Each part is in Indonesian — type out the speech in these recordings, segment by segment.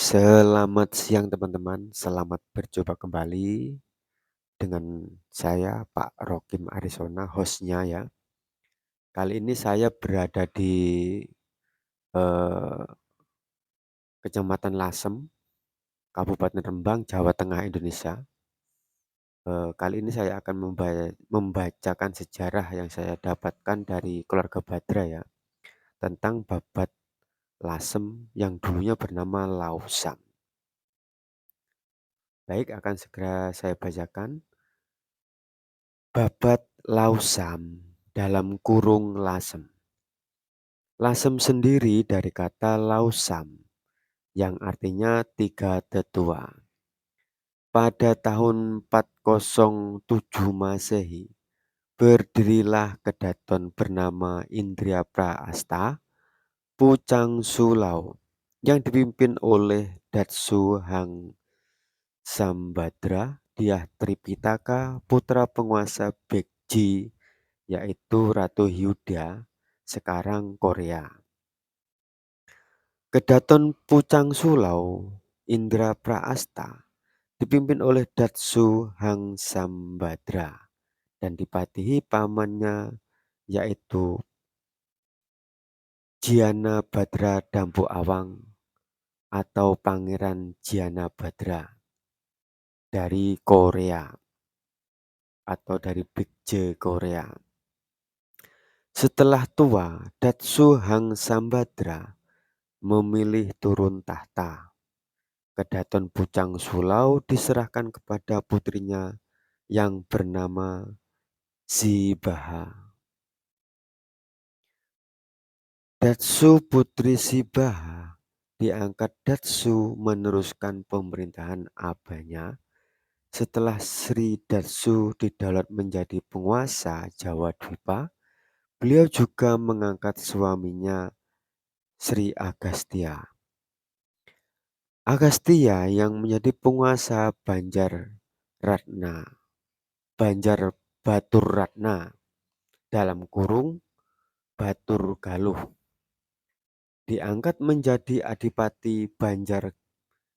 Selamat siang teman-teman, selamat berjumpa kembali dengan saya Pak Rokim Arisona, hostnya ya. Kali ini saya berada di eh, Kecamatan Lasem, Kabupaten Rembang, Jawa Tengah, Indonesia. Kali ini saya akan membacakan sejarah yang saya dapatkan dari keluarga Badra ya, tentang Babat Lasem yang dulunya bernama Lausam. Baik, akan segera saya bacakan. Babat Lausam dalam kurung Lasem. Lasem sendiri dari kata Lausam yang artinya tiga tetua. Pada tahun 407 Masehi, berdirilah kedaton bernama Indria Praasta, Pucang Sulau, yang dipimpin oleh Datsu Hang Sambadra, Dyah Tripitaka, putra penguasa Bekji, yaitu Ratu Hyuda, sekarang Korea. Kedaton Pucang Sulau, Indra Praasta, dipimpin oleh Datsu Hang Sambadra dan dipatihi pamannya yaitu Jiana Badra Dampu Awang atau Pangeran Jiana Badra dari Korea atau dari Bekje Korea. Setelah tua, Datsu Hang Sambadra memilih turun tahta. Kedaton Pucang Sulau diserahkan kepada putrinya yang bernama Sibaha. Datsu putri Sibaha diangkat Datsu meneruskan pemerintahan abahnya. Setelah Sri Datsu didaulat menjadi penguasa Jawa Dwipa, beliau juga mengangkat suaminya Sri Agastya. Agastya yang menjadi penguasa Banjar Batur Ratna dalam kurung Batur Galuh, diangkat menjadi Adipati Banjar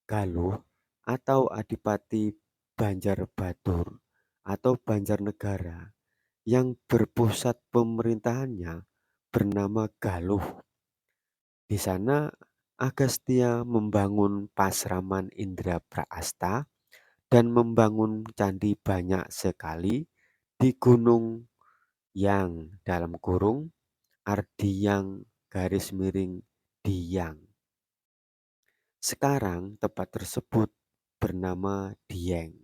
Galuh atau Adipati Banjar Batur atau Banjarnegara yang berpusat pemerintahannya bernama Galuh. Di sana Agastya membangun Pasraman Indra Praasta dan membangun candi banyak sekali di gunung yang dalam kurung Ardiang garis miring Diyang. Sekarang tempat tersebut bernama Dieng.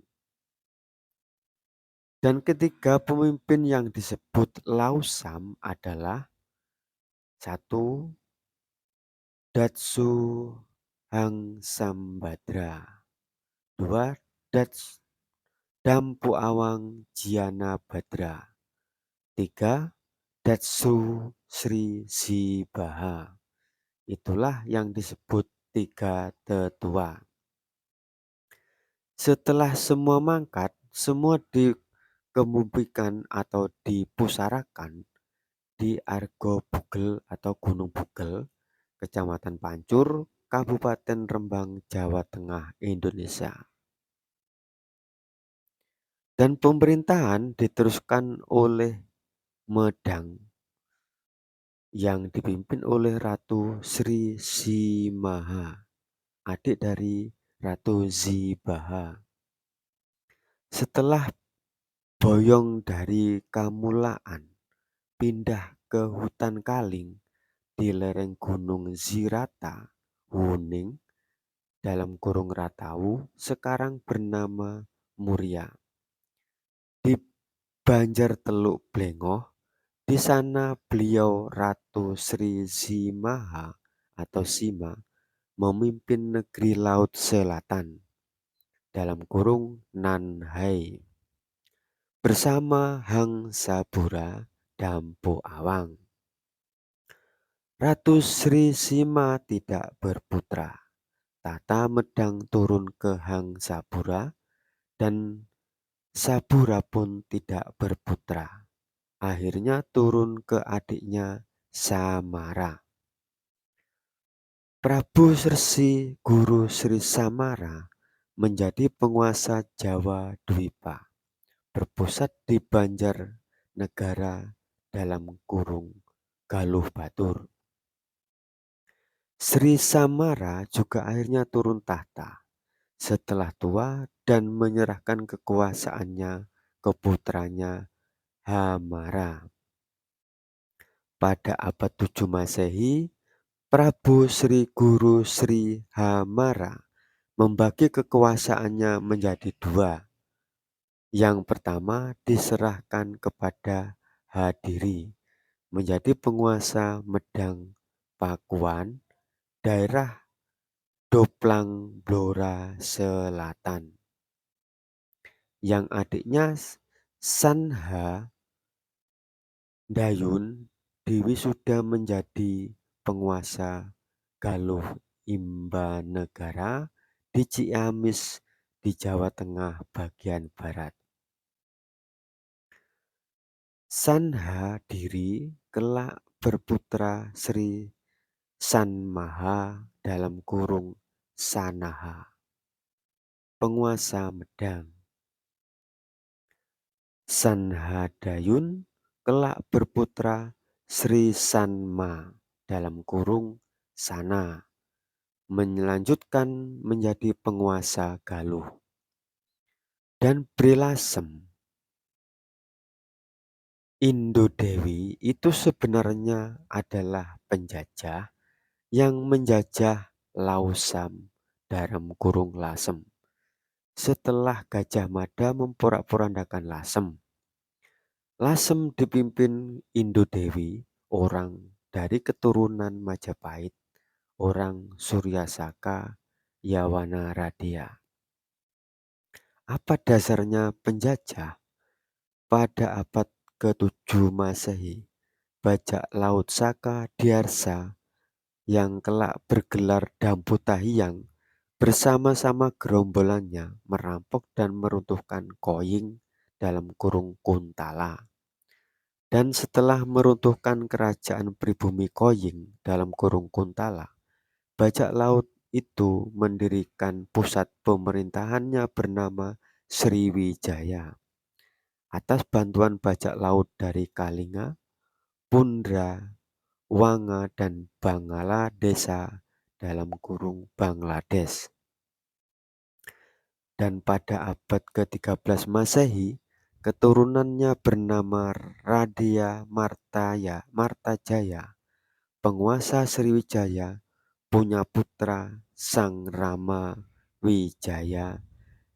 Dan ketiga pemimpin yang disebut Lausam adalah 1. Datsu Hang Sambadra, 2. Dampu Awang Jiana Badra, 3. Datsu Sri Sibaha. Itulah yang disebut tiga tetua. Setelah semua mangkat, semua dikemupikan atau dipusarakan di Argo Bugel atau Gunung Bugel, Kecamatan Pancur, Kabupaten Rembang, Jawa Tengah, Indonesia. Dan pemerintahan diteruskan oleh Medang yang dipimpin oleh Ratu Sri Simaha, adik dari Ratu Zibaha. Setelah boyong dari Kamulaan, pindah ke hutan Kaling di lereng Gunung Zirata, Wuning, dalam kurung Ratawu, sekarang bernama Muria. Di Banjar Teluk Blengoh, di sana beliau Ratu Sri Simaha atau Sima memimpin negeri Laut Selatan dalam kurung Nanhai bersama Hang Sabura Dampu Awang. Ratu Sri Sima tidak berputra. Tata Medang turun ke Hang Sabura dan Sabura pun tidak berputra. Akhirnya turun ke adiknya Samara. Prabu Sresi Guru Sri Samara menjadi penguasa Jawa Dwipa, berpusat di Banjarnegara dalam kurung Galuh Batur. Sri Samara juga akhirnya turun tahta setelah tua dan menyerahkan kekuasaannya ke putranya Hamara. Pada abad 7 Masehi, Prabu Sri Guru Sri Hamara membagi kekuasaannya menjadi dua. Yang pertama diserahkan kepada Hadiri menjadi penguasa Medang Pakuan, daerah Doplang Blora Selatan. Yang adiknya Sanha Dayun diwisuda menjadi penguasa Galuh Imbanegara di Ciamis di Jawa Tengah bagian barat. Sanhadiri kelak berputra Sri Sanmaha dalam kurung Sanaha, penguasa Medang. Sanhadayun kelak berputra Sri Sanma dalam kurung Sana, melanjutkan menjadi penguasa Galuh. Dan Brilasem Indodewi itu sebenarnya adalah penjajah yang menjajah Lausam dalam kurung Lasem. Setelah Gajah Mada memporak-porandakan Lasem. Lasem dipimpin Indodewi, orang dari keturunan Majapahit, orang Suryasaka, Yawana Radia. Apa dasarnya penjajah? Pada abad ke-7 Masehi, bajak laut Saka Diarsa yang kelak bergelar Dampu Tahiyang bersama-sama gerombolannya merampok dan meruntuhkan Koying dalam kurung Kuntala. Dan setelah meruntuhkan kerajaan pribumi Koying dalam kurung Kuntala, bajak laut itu mendirikan pusat pemerintahannya bernama Sriwijaya. Atas bantuan bajak laut dari Kalinga, Pundra, Wanga, dan Bangala Desa dalam kurung Bangladesh. Dan pada abad ke-13 Masehi, keturunannya bernama Radia Martajaya, penguasa Sriwijaya, punya putra Sang Rama Wijaya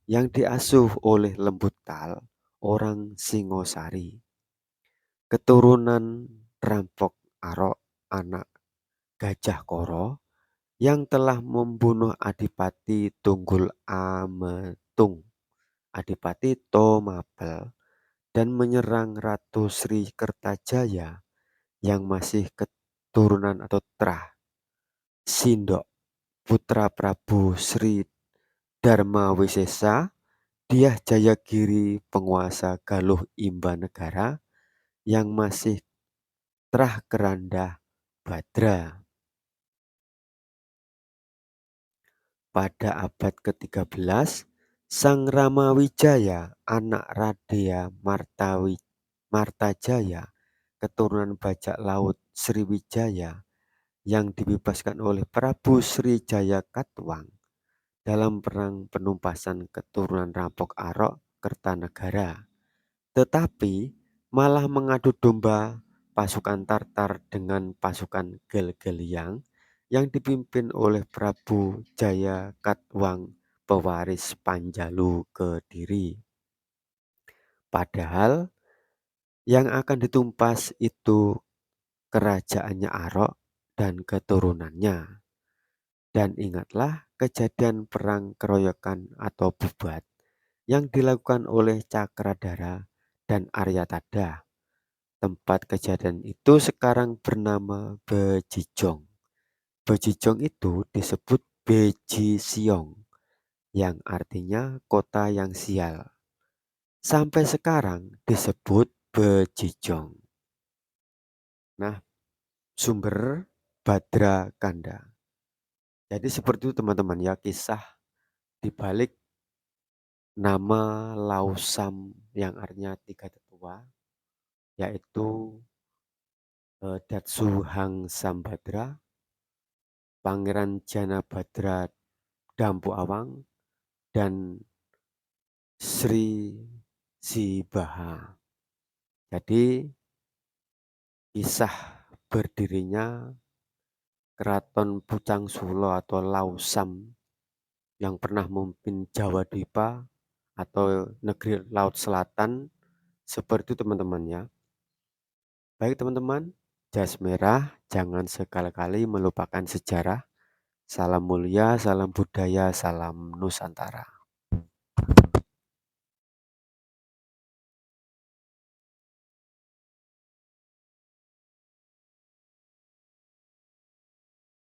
yang diasuh oleh Lembutal, orang Singosari. Keturunan Rampok Arok, anak Gajah Koro, yang telah membunuh Adipati Tunggul Ametung, Adipati Tomapel, dan menyerang Ratu Sri Kertajaya yang masih keturunan atau terah Sindok, putra Prabu Sri Dharma Wisesa, Dyah Jayagiri, penguasa Galuh Imbanegara yang masih terah Kerandah Badra. Pada abad ke-13, Sang Ramawijaya, anak Radia Martajaya, keturunan bajak laut Sriwijaya, yang dibebaskan oleh Prabu Sri Jaya Katwang dalam perang penumpasan keturunan rampok Arok Kertanegara, tetapi malah mengadu domba pasukan Tartar dengan pasukan Gel-Geliang yang dipimpin oleh Prabu Jaya Katwang, pewaris Panjalu Kediri. Padahal yang akan ditumpas itu kerajaannya Arok dan keturunannya. Dan ingatlah kejadian perang keroyokan atau bubat yang dilakukan oleh Cakradara dan Aryatadha. Tempat kejadian itu sekarang bernama Bejijong. Bejijong itu disebut Beji Siong, yang artinya kota yang sial. Sampai sekarang disebut Bejijong. Nah, sumber Badra Kanda. Jadi seperti itu teman-teman ya, kisah di balik nama Lausam yang artinya tiga tetua, yaitu Datsu Hang Sambadra, Pangeran Janabadra Dampu Awang, dan Sri Sibaha. Jadi kisah berdirinya Keraton Pucang Sulo atau Lausam yang pernah memimpin Jawa Dipa atau negeri Laut Selatan seperti itu teman-teman ya. Baik teman-teman, jas merah jangan sekali-kali melupakan sejarah. Salam mulia, salam budaya, salam Nusantara.